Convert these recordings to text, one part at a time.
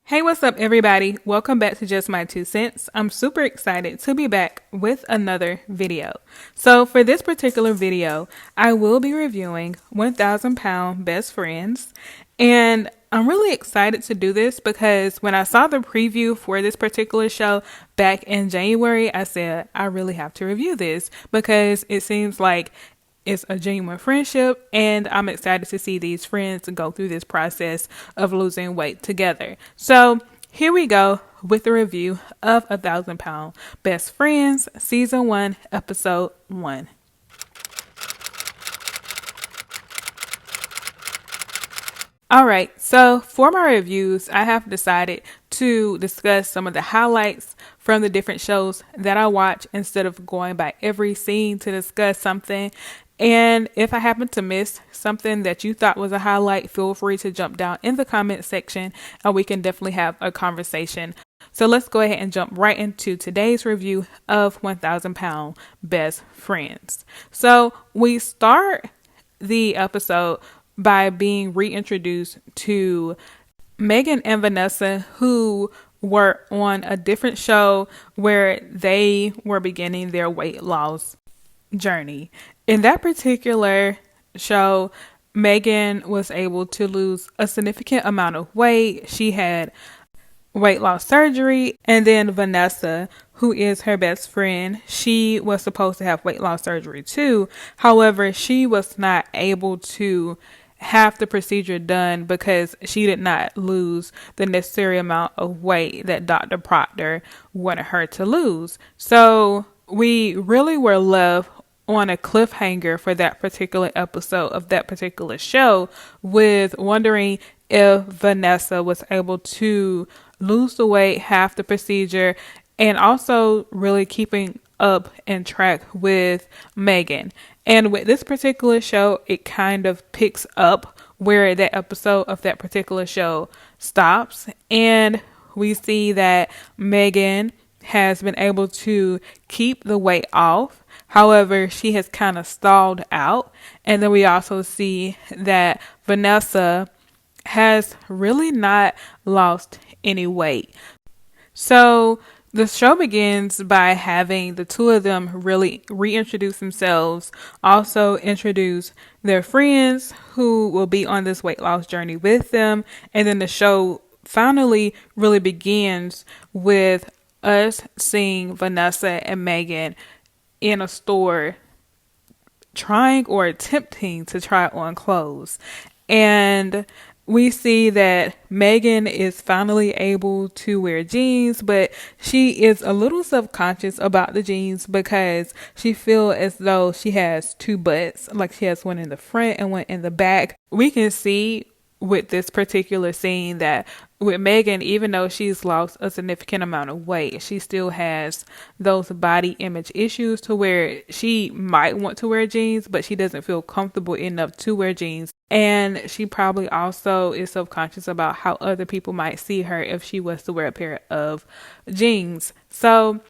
Hey, what's up, everybody? Welcome back to Just My Two Cents. I'm super excited to be back with another video. So, for this particular video, I will be reviewing 1,000 Pound Best Friends. And I'm really excited to do this because when I saw the preview for this particular show back in January, I said, I really have to review this because it seems like it's a genuine friendship, and I'm excited to see these friends go through this process of losing weight together. So here we go with the review of 1,000 Pound Best Friends, Season 1, Episode 1. Alright, so for my reviews, I have decided to discuss some of the highlights from the different shows that I watch instead of going by every scene to discuss something. And if I happen to miss something that you thought was a highlight, feel free to jump down in the comment section and we can definitely have a conversation. So let's go ahead and jump right into today's review of 1,000 Pound Best Friends. So we start the episode by being reintroduced to Megan and Vanessa, who were on a different show where they were beginning their weight loss journey. In that particular show, Megan was able to lose a significant amount of weight. She had weight loss surgery, and then Vanessa, who is her best friend, she was supposed to have weight loss surgery too. However, she was not able to have the procedure done because she did not lose the necessary amount of weight that Dr. Proctor wanted her to lose. So we really were left on a cliffhanger for that particular episode of that particular show, with wondering if Vanessa was able to lose the weight, have the procedure, and also really keeping up and track with Megan. And with this particular show, it kind of picks up where that episode of that particular show stops. And we see that Megan has been able to keep the weight off. However, she has kind of stalled out. And then we also see that Vanessa has really not lost any weight. So the show begins by having the two of them really reintroduce themselves, also introduce their friends who will be on this weight loss journey with them. And then the show finally really begins with us seeing Vanessa and Megan in a store trying or attempting to try on clothes. And we see that Megan is finally able to wear jeans, but she is a little self-conscious about the jeans because she feels as though she has two butts, like she has one in the front and one in the back. We can see with this particular scene that with Megan, even though she's lost a significant amount of weight, she still has those body image issues to where she might want to wear jeans, but she doesn't feel comfortable enough to wear jeans. And she probably also is self-conscious about how other people might see her if she was to wear a pair of jeans. So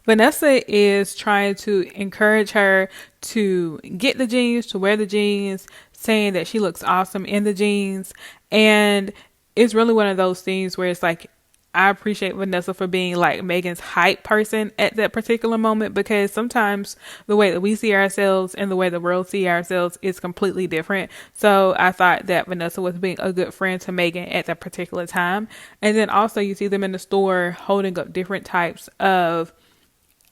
Vanessa is trying to encourage her to get the jeans, to wear the jeans, saying that she looks awesome in the jeans. And it's really one of those things where it's like, I appreciate Vanessa for being like Megan's hype person at that particular moment, because sometimes the way that we see ourselves and the way the world see ourselves is completely different. So I thought that Vanessa was being a good friend to Megan at that particular time. And then also you see them in the store holding up different types of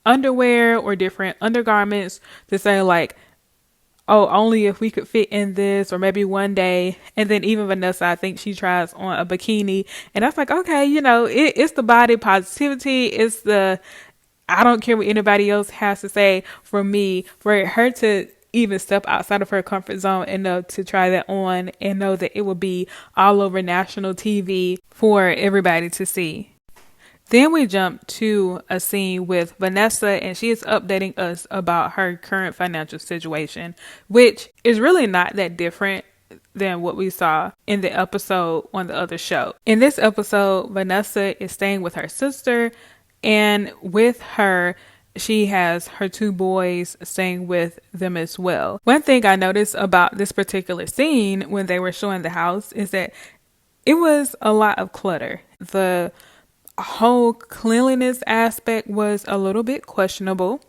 underwear or different undergarments to say like, oh, only if we could fit in this, or maybe one day. And then even Vanessa, I think she tries on a bikini, and that's like, okay, it's the body positivity. It's the, I don't care what anybody else has to say. For me, for her to even step outside of her comfort zone enough to try that on and know that it will be all over national TV for everybody to see. Then we jump to a scene with Vanessa, and she is updating us about her current financial situation, which is really not that different than what we saw in the episode on the other show. In this episode, Vanessa is staying with her sister, and with her, she has her two boys staying with them as well. One thing I noticed about this particular scene when they were showing the house is that it was a lot of clutter. The whole cleanliness aspect was a little bit questionable.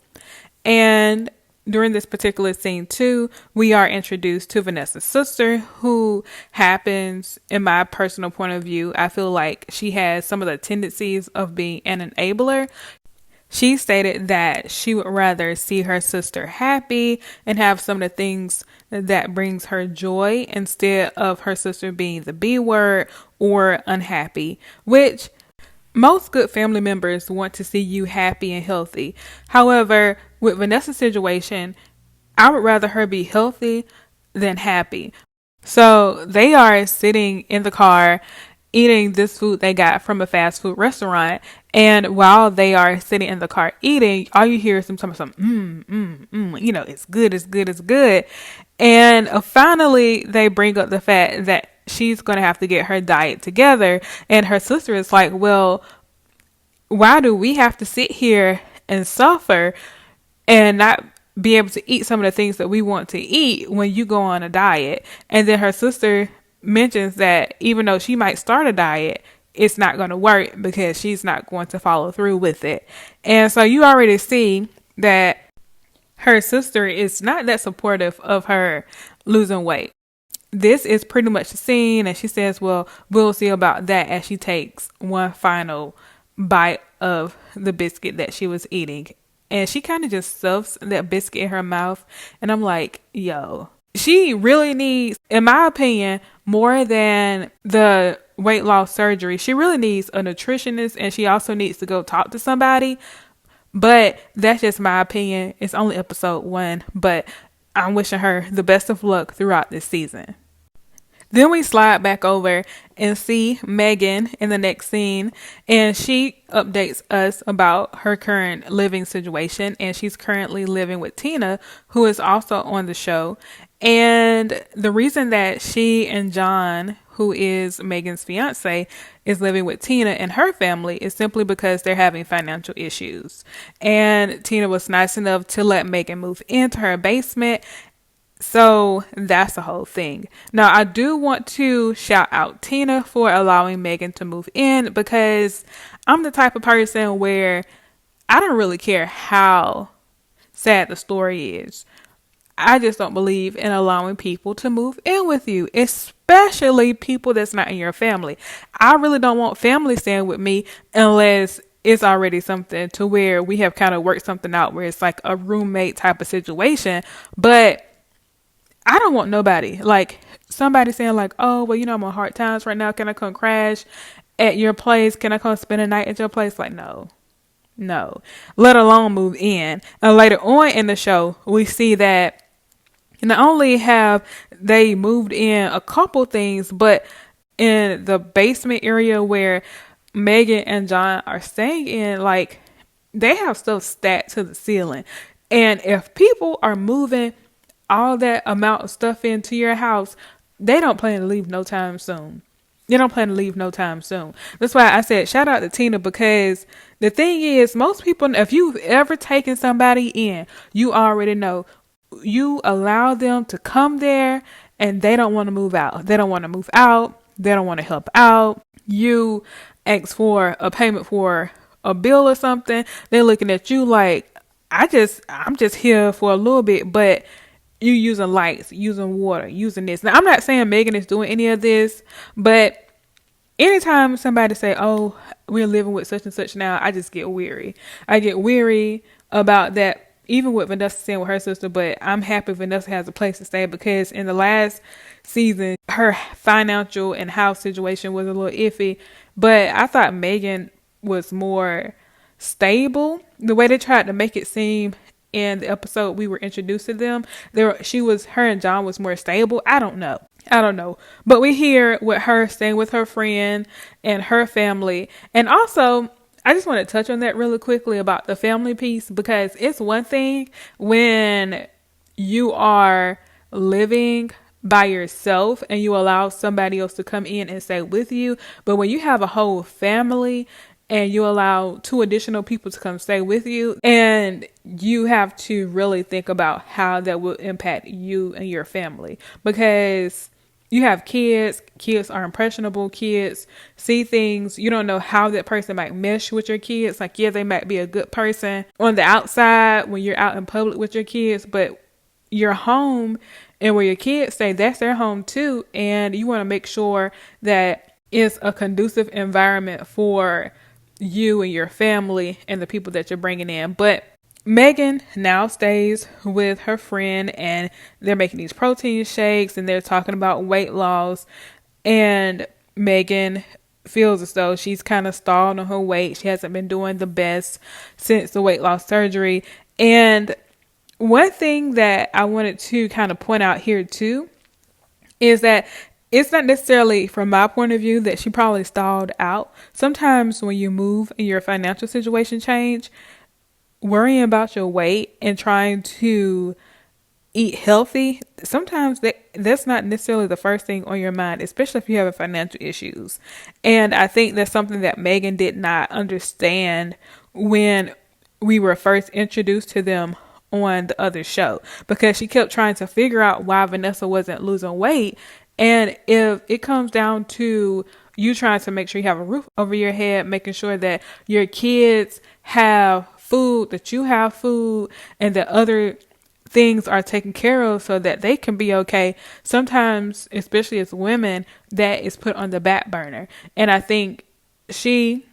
And during this particular scene too, we are introduced to Vanessa's sister, who happens, in my personal point of view, I feel like she has some of the tendencies of being an enabler. She stated that she would rather see her sister happy and have some of the things that brings her joy instead of her sister being the B word or unhappy, which most good family members want to see you happy and healthy. However, with Vanessa's situation, I would rather her be healthy than happy. So they are sitting in the car eating this food they got from a fast food restaurant. And while they are sitting in the car eating, all you hear is some it's good, it's good, it's good. And finally, they bring up the fact that she's going to have to get her diet together. And her sister is like, well, why do we have to sit here and suffer and not be able to eat some of the things that we want to eat when you go on a diet? And then her sister mentions that even though she might start a diet, it's not going to work because she's not going to follow through with it. And so you already see that her sister is not that supportive of her losing weight. This is pretty much the scene, and she says, well, we'll see about that, as she takes one final bite of the biscuit that she was eating. And she kind of just stuffs that biscuit in her mouth. And I'm like, yo, she really needs, in my opinion, more than the weight loss surgery, she really needs a nutritionist, and she also needs to go talk to somebody. But that's just my opinion. It's only episode 1, but I'm wishing her the best of luck throughout this season. Then we slide back over and see Megan in the next scene, and she updates us about her current living situation, and she's currently living with Tina, who is also on the show. And the reason that she and John, who is Megan's fiance, is living with Tina and her family is simply because they're having financial issues. And Tina was nice enough to let Megan move into her basement. So that's the whole thing. Now, I do want to shout out Tina for allowing Megan to move in, because I'm the type of person where I don't really care how sad the story is. I just don't believe in allowing people to move in with you, especially people that's not in your family. I really don't want family staying with me unless it's already something to where we have kind of worked something out where it's like a roommate type of situation. But I don't want nobody, like somebody saying like, oh, well, I'm on hard times right now. Can I come crash at your place? Can I come spend a night at your place? Like, no, let alone move in. And later on in the show, we see that not only have they moved in a couple things, but in the basement area where Megan and John are staying in, like they have stuff stacked to the ceiling. And if people are moving all that amount of stuff into your house, they don't plan to leave no time soon. That's why I said shout out to Tina, because the thing is, most people, if you've ever taken somebody in, you already know you allow them to come there and they don't want to move out. They don't want to help out. You ask for a payment for a bill or something. They're looking at you like, I'm just here for a little bit, but you using lights, using water, using this. Now, I'm not saying Megan is doing any of this, but anytime somebody say, oh, we're living with such and such now, I just get weary. I get weary about that, even with Vanessa staying with her sister, but I'm happy Vanessa has a place to stay, because in the last season, her financial and house situation was a little iffy, but I thought Megan was more stable. The way they tried to make it seem in the episode we were introduced to them, her and John was more stable. I don't know. But we hear with her staying with her friend and her family. And also, I just want to touch on that really quickly about the family piece, because it's one thing when you are living by yourself and you allow somebody else to come in and stay with you. But when you have a whole family and you allow 2 additional people to come stay with you, and you have to really think about how that will impact you and your family. Because you have kids are impressionable, kids see things, you don't know how that person might mesh with your kids. Like, yeah, they might be a good person on the outside when you're out in public with your kids, but your home and where your kids stay, that's their home too. And you want to make sure that it's a conducive environment for you and your family and the people that you're bringing in. But Megan now stays with her friend and they're making these protein shakes and they're talking about weight loss. And Megan feels as though she's kind of stalled on her weight. She hasn't been doing the best since the weight loss surgery. And one thing that I wanted to kind of point out here too is that it's not necessarily from my point of view that she probably stalled out. Sometimes when you move and your financial situation change, worrying about your weight and trying to eat healthy, sometimes that's not necessarily the first thing on your mind, especially if you have financial issues. And I think that's something that Megan did not understand when we were first introduced to them on the other show, because she kept trying to figure out why Vanessa wasn't losing weight. And if it comes down to you trying to make sure you have a roof over your head, making sure that your kids have food, that you have food, and that other things are taken care of so that they can be okay, sometimes, especially as women, that is put on the back burner. And I think she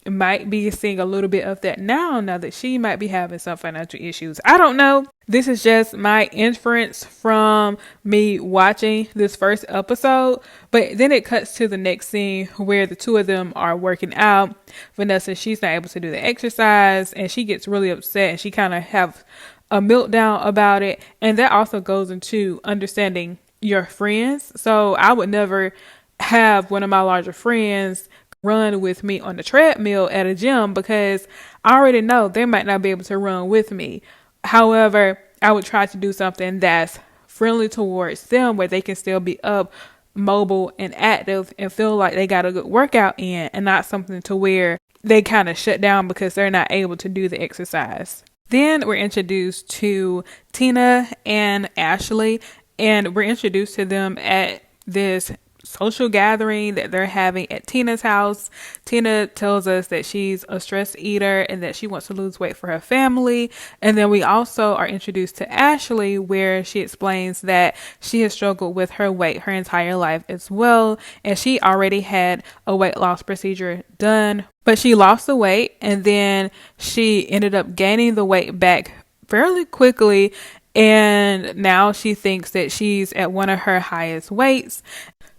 might be seeing a little bit of that now that she might be having some financial issues. I don't know. This is just my inference from me watching this first episode. But then it cuts to the next scene where the two of them are working out. Vanessa, she's not able to do the exercise and she gets really upset and she kind of have a meltdown about it. And that also goes into understanding your friends. So I would never have one of my larger friends run with me on the treadmill at a gym because I already know they might not be able to run with me. However, I would try to do something that's friendly towards them where they can still be up, mobile and active and feel like they got a good workout in, and not something to where they kind of shut down because they're not able to do the exercise. Then we're introduced to Tina and Ashley, and we're introduced to them at this social gathering that they're having at Tina's house. Tina tells us that she's a stress eater and that she wants to lose weight for her family. And then we also are introduced to Ashley, where she explains that she has struggled with her weight her entire life as well. And she already had a weight loss procedure done, but she lost the weight and then she ended up gaining the weight back fairly quickly. And now she thinks that she's at one of her highest weights.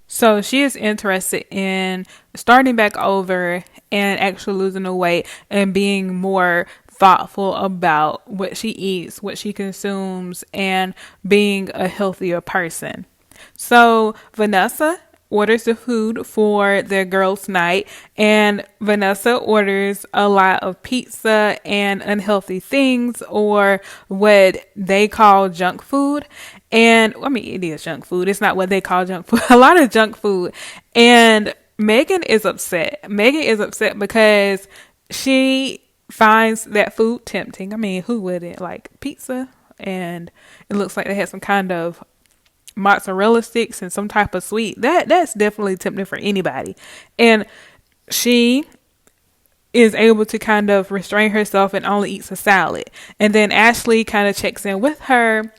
So she is interested in starting back over and actually losing the weight and being more thoughtful about what she eats, what she consumes, and being a healthier person. So Vanessa orders the food for their girls' night, and Vanessa orders a lot of pizza and unhealthy things, or what they call junk food. And I mean, it is junk food. It's not what they call junk food. A lot of junk food. And Megan is upset. Megan is upset because she finds that food tempting. I mean, who wouldn't? Like pizza, and it looks like they had some kind of mozzarella sticks and some type of sweet. That's definitely tempting for anybody. And she is able to kind of restrain herself and only eats a salad. And then Ashley kind of checks in with her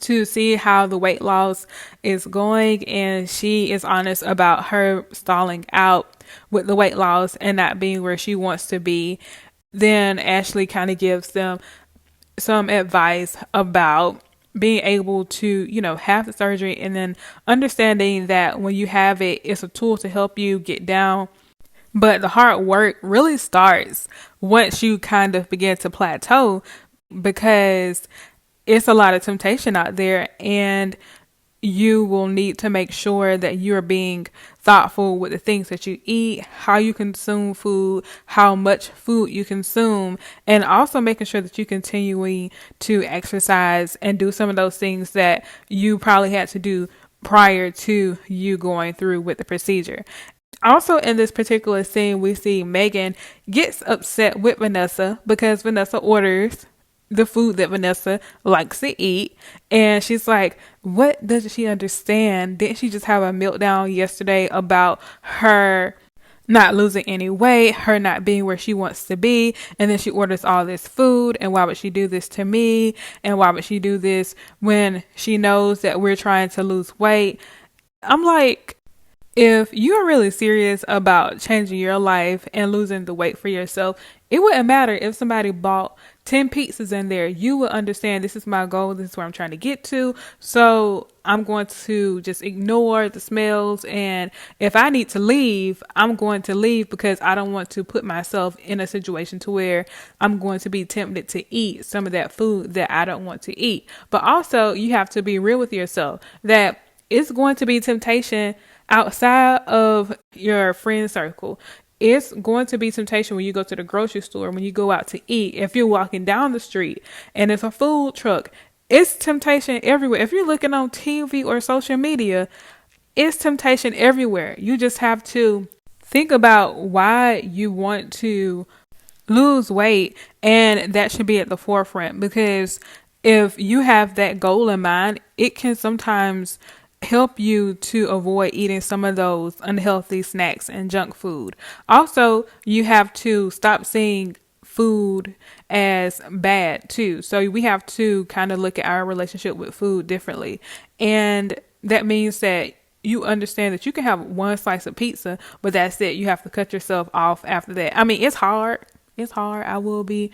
to see how the weight loss is going, and she is honest about her stalling out with the weight loss and not being where she wants to be. Then Ashley kind of gives them some advice about being able to, have the surgery, and then understanding that when you have it, it's a tool to help you get down. But the hard work really starts once you kind of begin to plateau, because it's a lot of temptation out there, and you will need to make sure that you're being thoughtful with the things that you eat, how you consume food, how much food you consume, and also making sure that you continuing to exercise and do some of those things that you probably had to do prior to you going through with the procedure. Also in this particular scene, we see Megan gets upset with Vanessa because Vanessa orders the food that Vanessa likes to eat. And she's like, what doesn't she understand? Didn't she just have a meltdown yesterday about her not losing any weight, her not being where she wants to be, and then she orders all this food, and why would she do this to me? And why would she do this when she knows that we're trying to lose weight? I'm like, if you're really serious about changing your life and losing the weight for yourself, it wouldn't matter if somebody bought 10 pizzas in there. You would understand, this is my goal, this is where I'm trying to get to. So I'm going to just ignore the smells. And if I need to leave, I'm going to leave, because I don't want to put myself in a situation to where I'm going to be tempted to eat some of that food that I don't want to eat. But also, you have to be real with yourself that it's going to be temptation outside of your friend circle. It's going to be temptation when you go to the grocery store, when you go out to eat, if you're walking down the street and it's a food truck. It's temptation everywhere. If you're looking on TV or social media, it's temptation everywhere. You just have to think about why you want to lose weight, and that should be at the forefront, because if you have that goal in mind, it can sometimes help you to avoid eating some of those unhealthy snacks and junk food. Also, you have to stop seeing food as bad too. So we have to kind of look at our relationship with food differently. And that means that you understand that you can have one slice of pizza, but that's it. You have to cut yourself off after that. I mean, it's hard. It's hard. I will be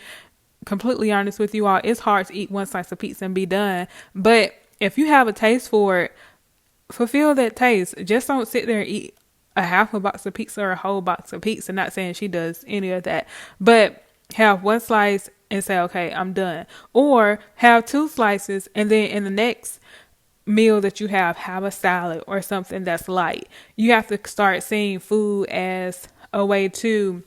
completely honest with you all. It's hard to eat one slice of pizza and be done. But if you have a taste for it, fulfill that taste. Just don't sit there and eat a half a box of pizza or a whole box of pizza. Not saying she does any of that, but have one slice and say, okay, I'm done. Or have two slices, and then in the next meal that you have a salad or something that's light. You have to start seeing food as a way to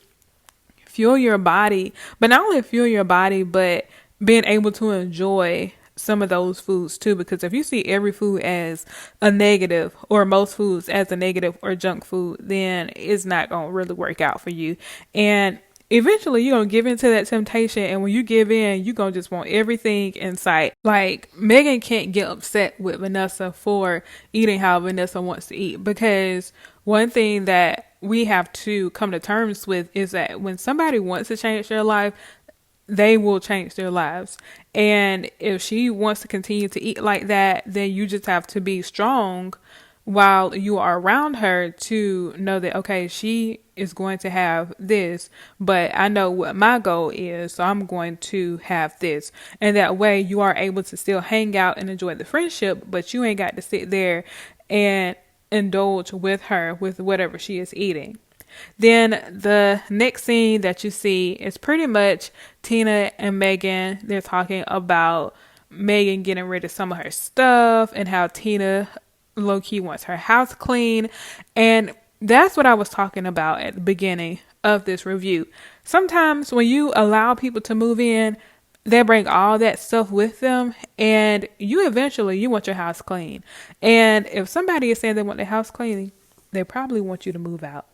fuel your body, but not only fuel your body, but being able to enjoy some of those foods too. Because if you see every food as a negative, or most foods as a negative or junk food, then it's not going to really work out for you. And eventually you're going to give into that temptation. And when you give in, you're going to just want everything in sight. Like, Megan can't get upset with Vanessa for eating how Vanessa wants to eat, because one thing that we have to come to terms with is that when somebody wants to change their life, they will change their lives. And if she wants to continue to eat like that, then you just have to be strong while you are around her to know that, okay, she is going to have this, but I know what my goal is, so I'm going to have this. And that way you are able to still hang out and enjoy the friendship, but you ain't got to sit there and indulge with her with whatever she is eating. Then the next scene that you see is pretty much Tina and Megan. They're talking about Megan getting rid of some of her stuff and how Tina low-key wants her house clean. And that's what I was talking about at the beginning of this review. Sometimes when you allow people to move in, they bring all that stuff with them, and you want your house clean. And if somebody is saying they want their house cleaning, they probably want you to move out.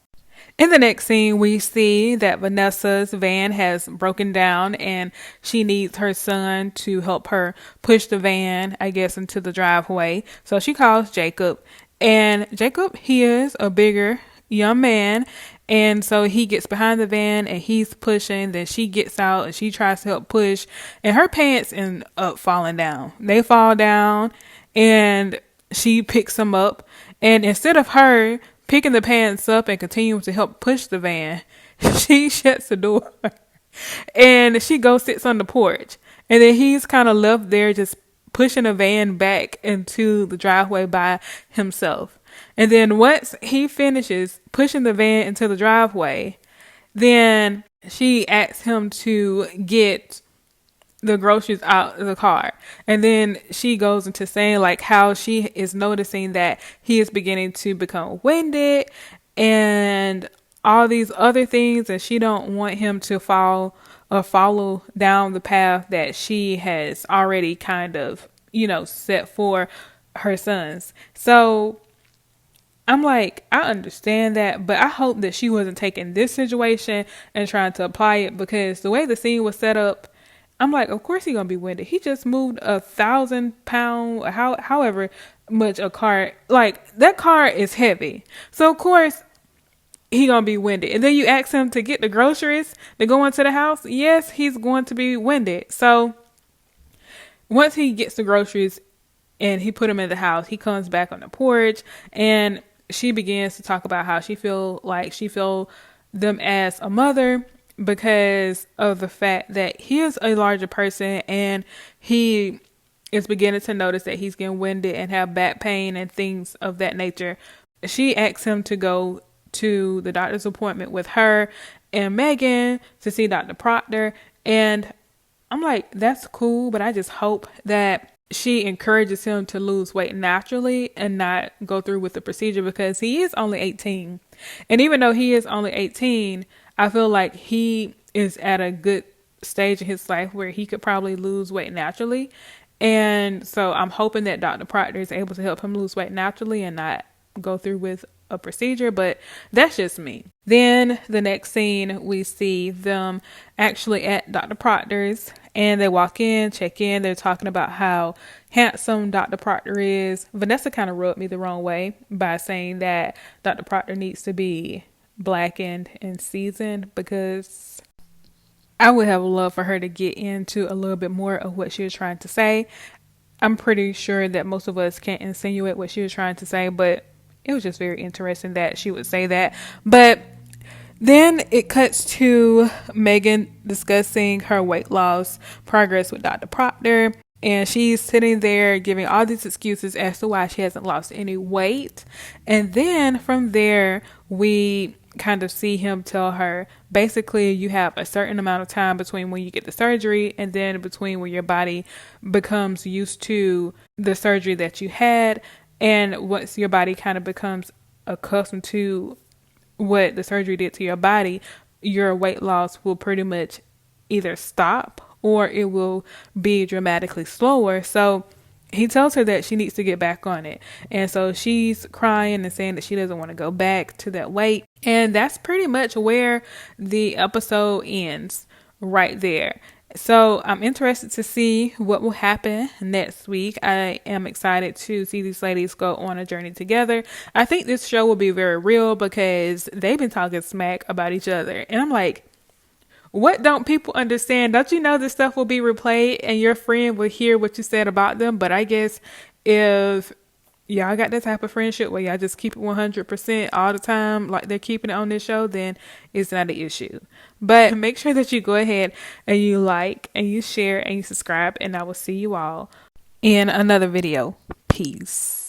In the next scene, we see that Vanessa's van has broken down and she needs her son to help her push the van, I guess, into the driveway. So she calls Jacob, and Jacob, he is a bigger young man. And so he gets behind the van and he's pushing. Then she gets out and she tries to help push, and her pants end up falling down. They fall down and she picks them up. And instead of her picking the pants up and continuing to help push the van, she shuts the door and she goes sits on the porch. And then he's kind of left there just pushing the van back into the driveway by himself. And then once he finishes pushing the van into the driveway, then she asks him to get the groceries out of the car. And then she goes into saying like how she is noticing that he is beginning to become winded and all these other things, and she don't want him to follow down the path that she has already kind of, set for her sons. So I'm like, I understand that, but I hope that she wasn't taking this situation and trying to apply it, because the way the scene was set up, I'm like, of course he gonna be winded. He just moved 1,000 pound, however much a car. Like that car is heavy, so of course he gonna be winded. And then you ask him to get the groceries to go into the house. Yes, he's going to be winded. So once he gets the groceries and he put them in the house, he comes back on the porch and she begins to talk about how she feel them as a mother because of the fact that he is a larger person and he is beginning to notice that he's getting winded and have back pain and things of that nature. She asks him to go to the doctor's appointment with her and Megan to see Dr. Proctor. And I'm like, that's cool, but I just hope that she encourages him to lose weight naturally and not go through with the procedure because he is only 18. And even though he is only 18, I feel like he is at a good stage in his life where he could probably lose weight naturally. And so I'm hoping that Dr. Proctor is able to help him lose weight naturally and not go through with a procedure, but that's just me. Then the next scene, we see them actually at Dr. Proctor's and they walk in, check in. They're talking about how handsome Dr. Proctor is. Vanessa kind of rubbed me the wrong way by saying that Dr. Proctor needs to be blackened and seasoned because I would have loved for her to get into a little bit more of what she was trying to say. I'm pretty sure that most of us can't insinuate what she was trying to say, but it was just very interesting that she would say that. But then it cuts to Megan discussing her weight loss progress with Dr. Proctor. And she's sitting there giving all these excuses as to why she hasn't lost any weight. And then from there, we kind of see him tell her, basically, you have a certain amount of time between when you get the surgery and then between when your body becomes used to the surgery that you had. And once your body kind of becomes accustomed to what the surgery did to your body, your weight loss will pretty much either stop or it will be dramatically slower. So he tells her that she needs to get back on it. And so she's crying and saying that she doesn't want to go back to that weight. And that's pretty much where the episode ends, right there. So I'm interested to see what will happen next week. I am excited to see these ladies go on a journey together. I think this show will be very real because they've been talking smack about each other. And I'm like, what don't people understand? Don't you know this stuff will be replayed and your friend will hear what you said about them? But I guess if y'all got that type of friendship where y'all just keep it 100% all the time, like they're keeping it on this show, then it's not an issue. But make sure that you go ahead and you like and you share and you subscribe, and I will see you all in another video. Peace.